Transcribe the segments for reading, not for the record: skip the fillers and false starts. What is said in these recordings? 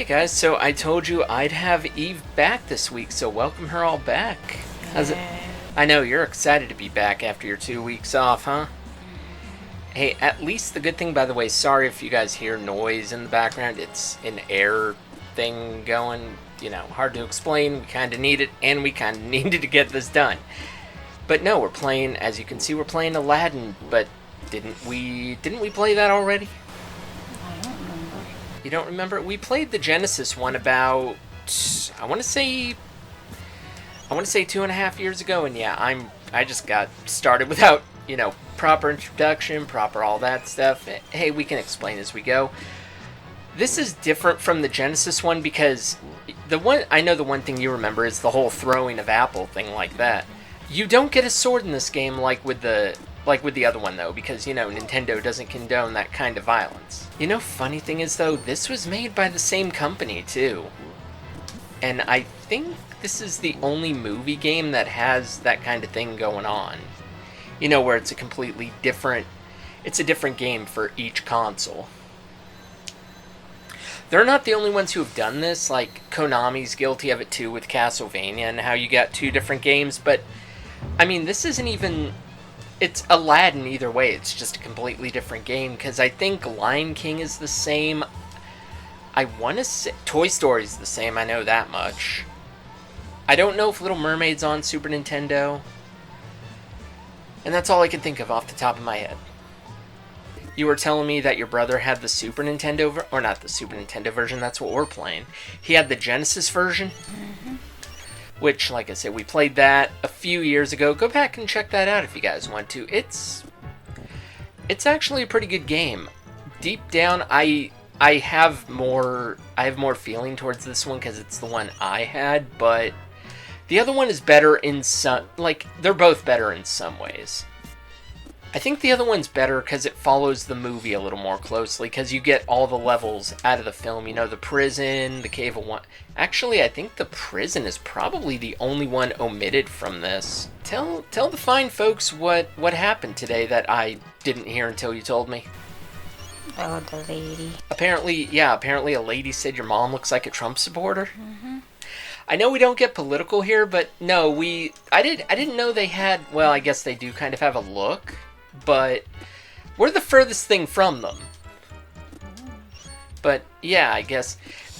Alright guys, so I told you I'd have Eve back this week, so welcome her all back. How's it? I know, you're excited to be back after your 2 weeks off, huh? Hey, at least the good thing, by the way, sorry if you guys hear noise in the background, it's an air thing going, hard to explain, we kind of need it, and we kind of needed to get this done. But no, we're playing, as you can see, we're playing Aladdin, but didn't we play that already? I don't remember. You don't remember? We played the Genesis one about, I want to say 2.5 years ago, and yeah, I just got started without, proper introduction, proper all that stuff. Hey, we can explain as we go. This is different from the Genesis one because the one thing you remember is the whole throwing of apple thing like that. You don't get a sword in this game like with the other one though, because Nintendo doesn't condone that kind of violence. Funny thing is though, this was made by the same company too. And I think this is the only movie game that has that kind of thing going on. Where it's a completely different, it's a different game for each console. They're not the only ones who have done this, like Konami's guilty of it too with Castlevania and how you got two different games, but I mean, this isn't even, it's Aladdin either way, it's just a completely different game, because I think Lion King is the same. I want to say Toy Story is the same, I know that much. I don't know if Little Mermaid's on Super Nintendo. And that's all I can think of off the top of my head. You were telling me that your brother had the Super Nintendo, or not the Super Nintendo version, that's what we're playing. He had the Genesis version, which, like I said, we played that a few years ago. Go back and check that out if you guys want to. It's actually a pretty good game. Deep down, I have more feeling towards this one because it's the one I had, but the other one is better in some, they're both better in some ways. I think the other one's better because it follows the movie a little more closely, because you get all the levels out of the film. The prison, the Cave of Wonders. Actually, I think the prison is probably the only one omitted from this. Tell the fine folks what happened today that I didn't hear until you told me. Oh, the lady. Apparently a lady said your mom looks like a Trump supporter. Mm-hmm. I know we don't get political here, but no, I didn't know they had, well, I guess they do kind of have a look, but we're the furthest thing from them. But yeah, I guess,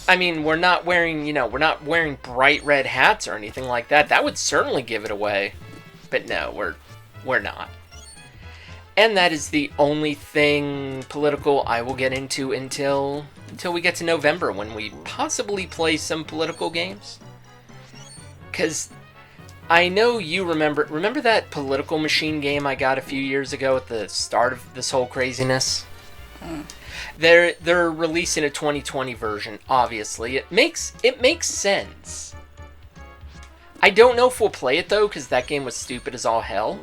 I mean, we're not wearing bright red hats or anything like that. That would certainly give it away. But no, we're not. And that is the only thing political I will get into until we get to November, when we possibly play some political games. Because I know you remember that political machine game I got a few years ago at the start of this whole craziness? They're releasing a 2020 version, obviously. It makes sense. I don't know if we'll play it though, because that game was stupid as all hell.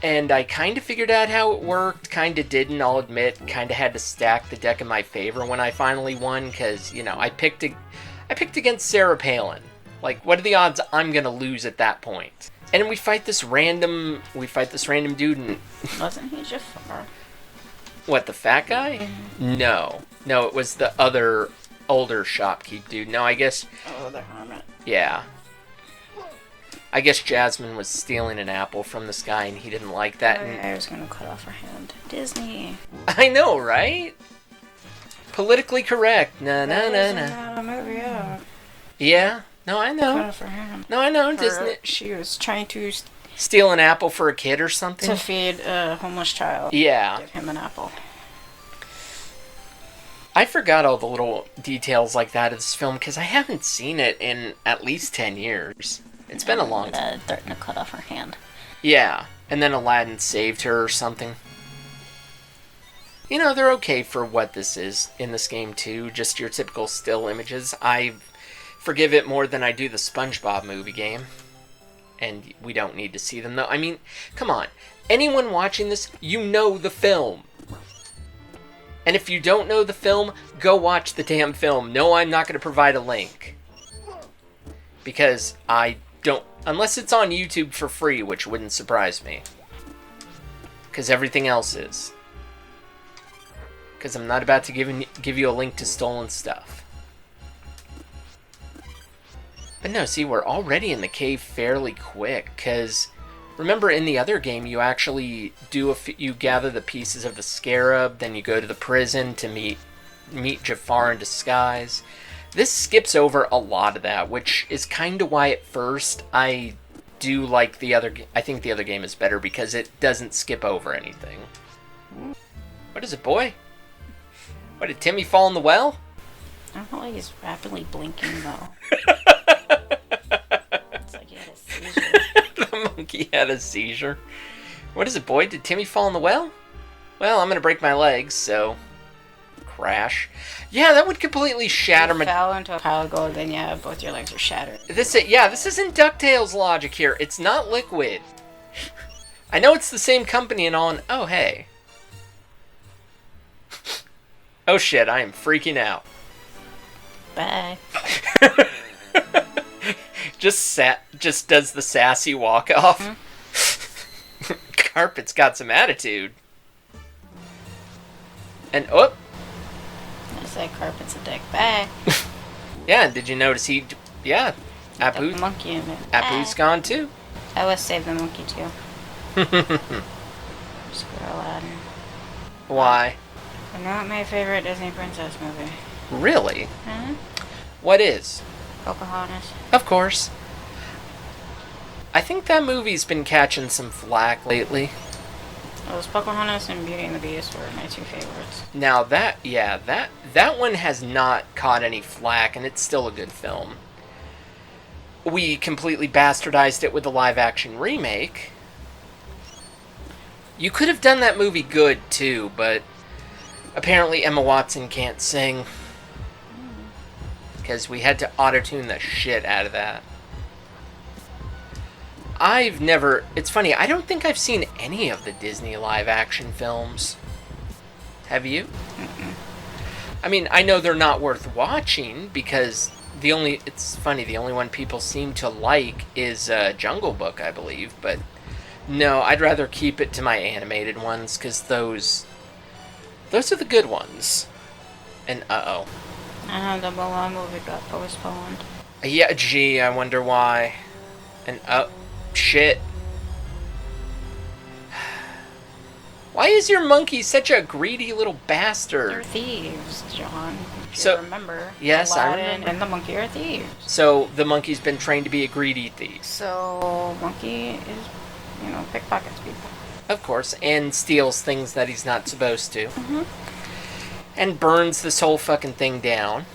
And I kind of figured out how it worked, kind of didn't, I'll admit. Kind of had to stack the deck in my favor when I finally won, because, I picked against Sarah Palin. What are the odds I'm going to lose at that point? And we fight this random dude, and... Wasn't he Jafar? What, the fat guy? No, it was the other older shopkeep dude. No, I guess... Oh, the hermit. Yeah. I guess Jasmine was stealing an apple from this guy, and he didn't like that. Oh, yeah, I was going to cut off her hand. Disney. I know, right? Politically correct. No. Not a movie, yeah. Yeah? No, I know. Cut off her hand. No, I know. Disney. She was trying to steal an apple for a kid or something? To feed a homeless child. Yeah. Give him an apple. I forgot all the little details like that of this film, because I haven't seen it in at least 10 years. It's been a long time. Threatened to cut off her hand. Yeah, and then Aladdin saved her or something. They're okay for what this is in this game too, just your typical still images. I forgive it more than I do the SpongeBob movie game. And we don't need to see them though. I mean, come on. Anyone watching this, you know the film. And if you don't know the film, go watch the damn film. No, I'm not going to provide a link. Because I don't, unless it's on YouTube for free, which wouldn't surprise me. Because everything else is. Because I'm not about to give you a link to stolen stuff. But no, see, we're already in the cave fairly quick, because remember in the other game you actually you gather the pieces of the scarab, then you go to the prison to meet Jafar in disguise. This skips over a lot of that, which is kind of why at first I do like the other. I think the other game is better because it doesn't skip over anything. What is it, boy? What, did Timmy fall in the well? I don't know why he's rapidly blinking though. It's like he had a seizure. The monkey had a seizure. What is it, boy? Did Timmy fall in the well? Well, I'm gonna break my legs, so crash. Yeah, that would completely shatter my. Fell into a pile of gold, then yeah, both your legs are shattered. This isn't DuckTales logic here. It's not liquid. I know it's the same company and all. And oh hey. Oh shit! I am freaking out. Bye. Just does the sassy walk off. Mm-hmm. Carpet's got some attitude. And oh. I said Carpet's a dick. Bye. Yeah, did you notice he? Yeah, Got the monkey in it. Apu's gone too. I would save the monkey too. Screw Aladdin. Why? Not my favorite Disney princess movie. Really? Huh? What is? Pocahontas. Of course. I think that movie's been catching some flack lately. Well, those Pocahontas and Beauty and the Beast were my two favorites. Now that one has not caught any flack, and it's still a good film. We completely bastardized it with the live-action remake. You could have done that movie good, too, but apparently Emma Watson can't sing. Because we had to auto-tune the shit out of that. It's funny, I don't think I've seen any of the Disney live-action films. Have you? Mm-mm. I mean, I know they're not worth watching, because it's funny, the only one people seem to like is Jungle Book, I believe, but no, I'd rather keep it to my animated ones, because those are the good ones. And uh-oh. The Mulan movie got postponed. Yeah, gee, I wonder why. And shit. Why is your monkey such a greedy little bastard? They're thieves, John. If So- you remember. Yes, I Aladdin remember. and the monkey are thieves. So the monkey's been trained to be a greedy thief. So, monkey is, pickpockets people. Of course, and steals things that he's not supposed to. Mm-hmm. And burns this whole fucking thing down.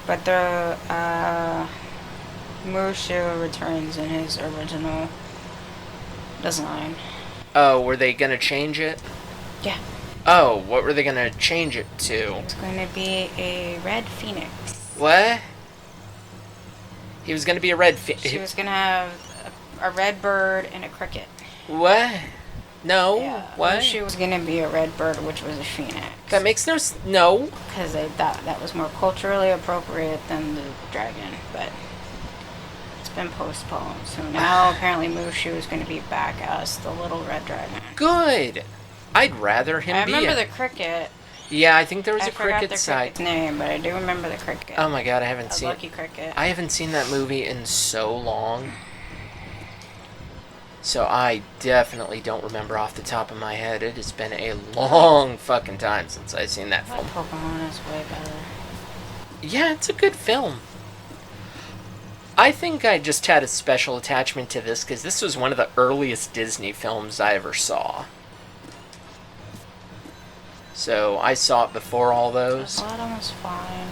But the Mushu returns in his original design. Oh, were they gonna change it? Yeah. Oh, what were they gonna change it to? It's going to be a red phoenix. What? He was gonna be a red She was going to have a red bird and a cricket. What? No. Yeah. What? Mushu was going to be a red bird, which was a phoenix. That makes no. Because they thought that was more culturally appropriate than the dragon, but it's been postponed. So now apparently Mushu is going to be back as the little red dragon. Good. I'd rather him I be. remember the cricket. Yeah, I think there was I a forgot cricket the side. cricket's name, but I do remember the cricket. Oh my god, I A haven't seen. lucky cricket. I haven't seen that movie in so long. So I definitely don't remember off the top of my head. It has been a long fucking time since I've seen that I film. thought Pocahontas way better. Yeah, it's a good film. I think I just had a special attachment to this because this was one of the earliest Disney films I ever saw. So I saw it before all those. Aladdin was fine.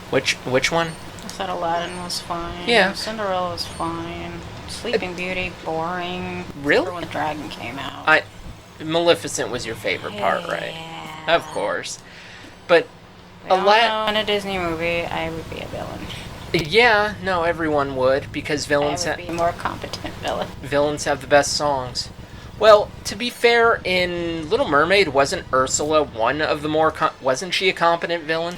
Which one? I thought Aladdin was fine. Yeah. Cinderella was fine. Sleeping Beauty, boring. Really? Remember when the dragon came out. Maleficent was your favorite part, right? Yeah. Of course. But We all Aladdin. know in a Disney movie, I would be a villain. Yeah, no, everyone would because I would be a more competent villain. villains have the best songs. Well, to be fair, in Little Mermaid, wasn't Ursula one of the more... wasn't she a competent villain?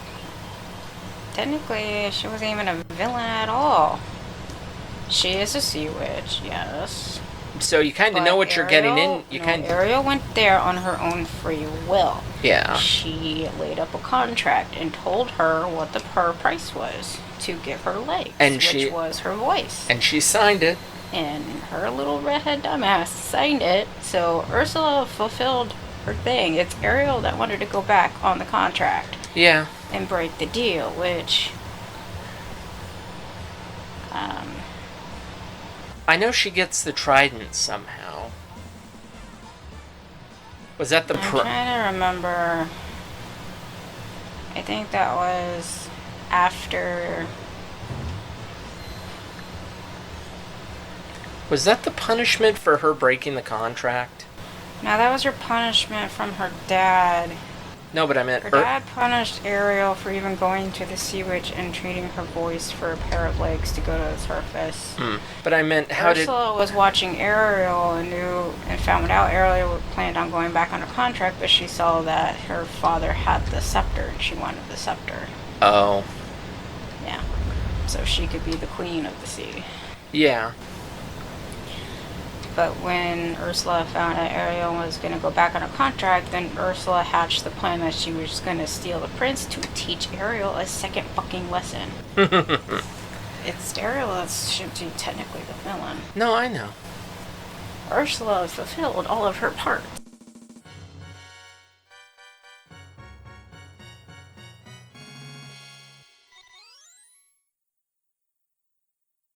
Technically, she wasn't even a villain at all. She is a sea witch, yes. So you kind of But know what you're getting in. Ariel went there on her own free will. Yeah. She laid up a contract and told her what her price was to give her legs, which was her voice. And she signed it. And her little redhead dumbass signed it, so Ursula fulfilled her thing. It's Ariel that wanted to go back on the contract. Yeah. And break the deal, which... I know she gets the trident somehow. Was that the... I'm trying to remember. I think that was after... Was that the punishment for her breaking the contract? No, that was her punishment from her dad. No, but I meant... Her dad punished Ariel for even going to the sea witch and treating her voice for a pair of legs to go to the surface. But I meant, Ursula was watching Ariel and found out Ariel planned on going back on her contract, but she saw that her father had the scepter and she wanted the scepter. Oh. Yeah. So she could be the queen of the sea. Yeah. But when Ursula found out Ariel was going to go back on her contract, then Ursula hatched the plan that she was going to steal the prince to teach Ariel a second fucking lesson. It's Ariel that should be technically the villain. No, I know. Ursula has fulfilled all of her parts.